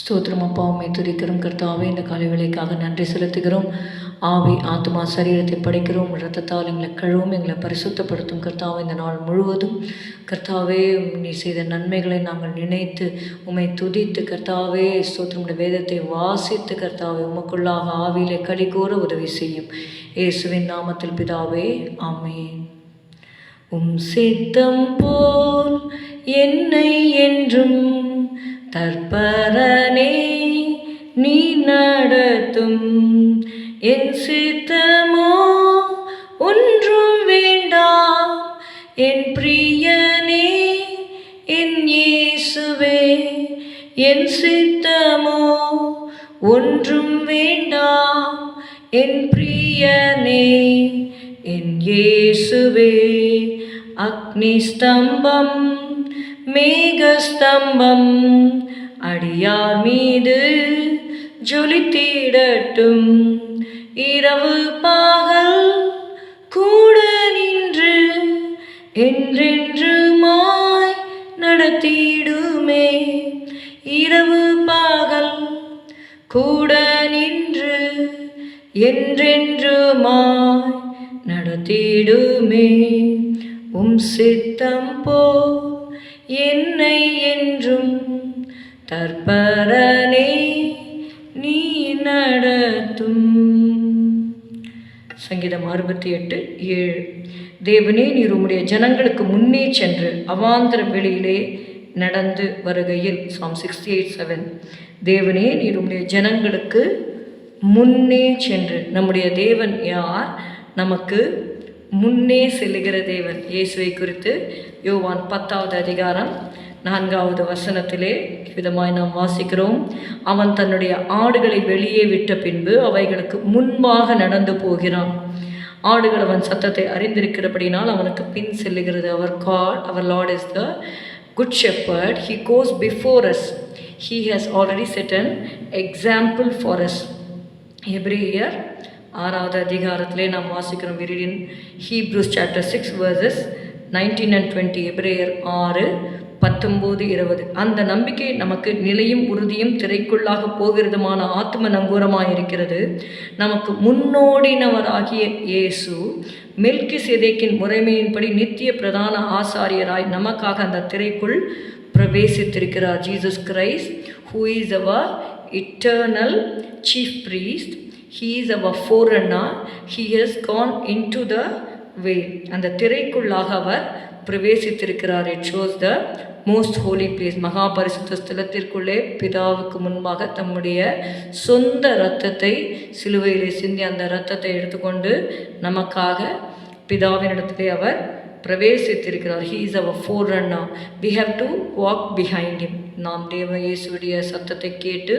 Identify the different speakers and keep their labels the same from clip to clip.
Speaker 1: ஸ்தோத்திரம் அப்பா, உம்மை துதிக்கிறோம் கர்த்தாவே. இந்த காலை வேளைக்காக நன்றி செலுத்துகிறோம். ஆவி ஆத்மா சரீரத்தை படைக்கிறோம். இரத்தத்தால் எங்களை கழுவும், எங்களை பரிசுத்தப்படுத்தும் கர்த்தாவே. இந்த நாள் முழுவதும் கர்த்தாவே, நீ செய்த நன்மைகளை நாங்கள் நினைத்து உம்மை துதித்து கர்த்தாவே, ஸ்தோத்திரம் வேதத்தை வாசித்து கர்த்தாவே, உமக்குள்ளாக ஆவியிலே களி கூற உதவி செய்யும். இயேசுவின் நாமத்தில் பிதாவே, ஆமென். உம் சித்தம் போல் என்னை என்றும் தற்பரனே நீ நடத்தும். என் சித்தமோ ஒன்றும் வேண்டாம், என் பிரியனே என் இயேசுவே. என் சித்தமோ ஒன்றும் வேண்டாம், என் பிரியனே என் இயேசுவே. அக்னி ஸ்தம்பம் மேகஸ்தம்பம் அடியார் மீது ஜொலித்திடட்டும். இரவு பகல் கூட நின்று என்றென்றுமாய் நடத்திடுமே. இரவு பகல் கூட நின்று என்றென்றுமாய் நடத்திடுமே. உம் சித்தம் போல் என்னை என்றும் தற்பரனே நீ நடத்தும். சங்கீதம் 68:7. தேவனே, நீர் உம்முடைய ஜனங்களுக்கு முன்னே சென்று அவாந்தர வெளியிலே நடந்து வருகையில். Psalm 68:7. தேவனே, நீர் உம்முடைய ஜனங்களுக்கு முன்னே சென்று. நம்முடைய தேவன் யார்? நமக்கு முன்னே செல்லுகிற தேவன். இயேசுவை குறித்து யோவான் 10:4 விதமாய் நாம் வாசிக்கிறோம். அவன் தன்னுடைய ஆடுகளை வெளியே விட்ட பின்பு அவைகளுக்கு முன்பாக நடந்து போகிறான். ஆடுகள் அவன் சத்தத்தை அறிந்திருக்கிறபடினால் அவனுக்கு பின் செல்லுகிறது. Our Lord is the good shepherd. He goes before us. He has already set an example for us. எபிரேயர் 6 நாம் வாசிக்கிறோம். We read in Hebrews chapter 6 verses 19 and 20. எபிரேயர் 6:19-20. அந்த நம்பிக்கை நமக்கு நிலையும் உறுதியும் திரைக்குள்ளாக போகிறதுமான ஆத்ம நங்கூரமாக இருக்கிறது. நமக்கு முன்னோடினவராகிய இயேசு மெல்கிசேதேக்கின் முறைமையின்படி நித்திய பிரதான ஆசாரியராய் நமக்காக அந்த திரைக்குள் பிரவேசித்திருக்கிறார். Jesus Christ, who is our eternal chief priest. He is our forerunner. He has gone into the way. அந்த திரைக்குள்ளாக அவர் பிரவேசித்திருக்கிறார். It shows the most holy place. மகா பரிசுத்த ஸ்தலத்திற்குள்ளே பிதாவுக்கு முன்பாக தம்முடைய சொந்த இரத்தத்தை சிலுவையிலே சிந்தி அந்த இரத்தத்தை எடுத்துக்கொண்டு நமக்காக பிதாவினிடத்திலே அவர் பிரவேசித்திருக்கிறார். He is our forerunner. We have to walk behind him. நாம் தேவ இயேசுடைய சத்தத்தை கேட்டு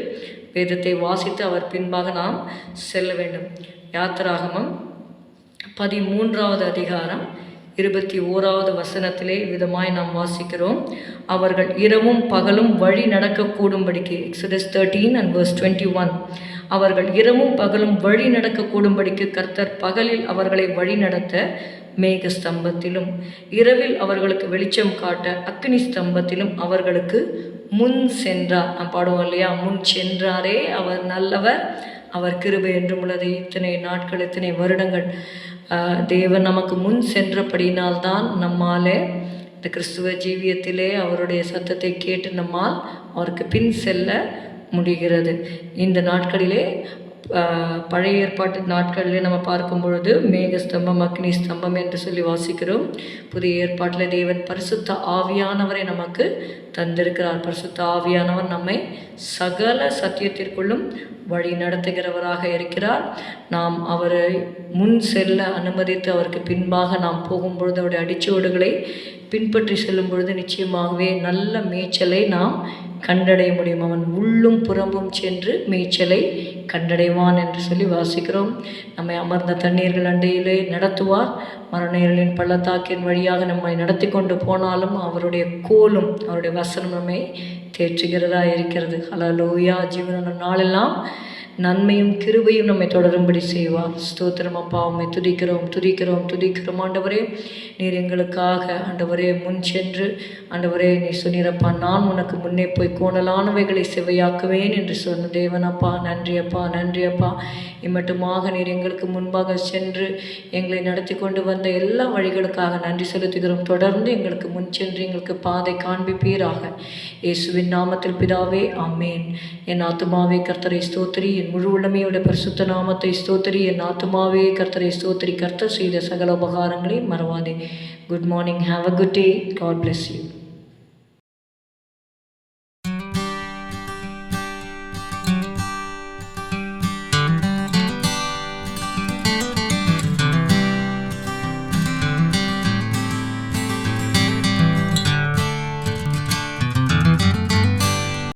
Speaker 1: வேதத்தை வாசித்து அவர் பின்பாக நாம் செல்ல வேண்டும். யாத்திராகமம் 13:21 விதமாய் நாம் வாசிக்கிறோம். அவர்கள் இரவும் பகலும் வழி நடக்கக்கூடும்படிக்கு. Exodus 13:21. அவர்கள் இரவும் பகலும் வழி நடக்கக்கூடும்படிக்கு கர்த்தர் பகலில் அவர்களை வழி நடத்த மேக ஸ்தம்பத்திலும் இரவில் அவர்களுக்கு வெளிச்சம் காட்ட அக்னி ஸ்தம்பத்திலும் அவர்களுக்கு முன் சென்றார். நாம் பாடுவோம் இல்லையா, முன் சென்றாரே அவர் நல்லவர், அவர் கிருபை என்றும் உள்ளது. இத்தனை நாட்கள், இத்தனை வருடங்கள் தேவன் நமக்கு முன் சென்றபடினால்தான் நம்மாலே இந்த கிறிஸ்துவ ஜீவியத்திலே அவருடைய சத்தத்தை கேட்டு நம்மால் அவருக்கு பின் செல்ல முடிகிறது. இந்த நாட்களிலே பழைய ஏற்பாட்டு நாட்களிலே நம்ம பார்க்கும் பொழுது மேகஸ்தம்பம் அக்னி ஸ்தம்பம் என்று சொல்லி வாசிக்கிறோம். புதிய ஏற்பாட்டில் தேவன் பரிசுத்த ஆவியானவரை நமக்கு தந்திருக்கிறார். பரிசுத்த ஆவியானவர் நம்மை சகல சத்தியத்திற்குள்ளும் வழி நடத்துகிறவராக இருக்கிறார். நாம் அவரை முன் செல்ல அனுமதித்து அவருக்கு பின்பாக நாம் போகும்பொழுது அவருடைய அடிச்சுவடுகளை பின்பற்றி செல்லும் பொழுது நிச்சயமாகவே நல்ல மேய்ச்சலை நாம் கண்டடைய முடியும். அவன் உள்ளும் புறம்பும் சென்று மேய்ச்சலை கண்டடைவான் என்று சொல்லி வாசிக்கிறோம். நம்மை அமர்ந்த தண்ணீர்கள் அண்டையிலே நடத்துவார். மரணங்களின் பள்ளத்தாக்கின் வழியாக நம்மை நடத்தி கொண்டு போனாலும் அவருடைய கோலும் அவருடைய வசனம் நம்மை தேற்றுகிறதா இருக்கிறது. ஹல்லேலூயா. ஜீவன நாளெல்லாம் நன்மையும் கிருபையும் நம்மை தொடரும்படி செய்வார். ஸ்தோத்திரம் அப்பா, உம்மை துதிக்கிறோம் துதிக்கிறோம் துதிக்கிறோம் ஆண்டவரே. நீர் எங்களுக்காக ஆண்டவரே முன் சென்று ஆண்டவரே நீ சொன்னீரப்பா, நான் உனக்கு முன்னே போய் கோணலானவைகளை செவையாக்குவேன் என்று சொன்ன தேவனப்பா, நன்றி அப்பா நன்றி அப்பா. இம்மட்டுமாக நீர் எங்களுக்கு முன்பாக சென்று எங்களை நடத்தி கொண்டு வந்த எல்லா வழிகளுக்காக நன்றி செலுத்துகிறோம். தொடர்ந்து எங்களுக்கு முன் சென்று எங்களுக்கு பாதை காண்பிப்பீராக. இயேசுவின் நாமத்தில் பிதாவே, ஆமேன். என் ஆத்துமாவே கர்த்தரை ஸ்தோத்திரி, என் முழு உள்ளமையோட பரிசுத்த நாமத்தை ஸ்தோத்திரி. என் ஆத்துமாவே கர்த்தரை ஸ்தோத்திரி, கர்த்தர் செய்த சகல உபகாரங்களையும் மறவாதே. Good morning, have a good day. God bless you.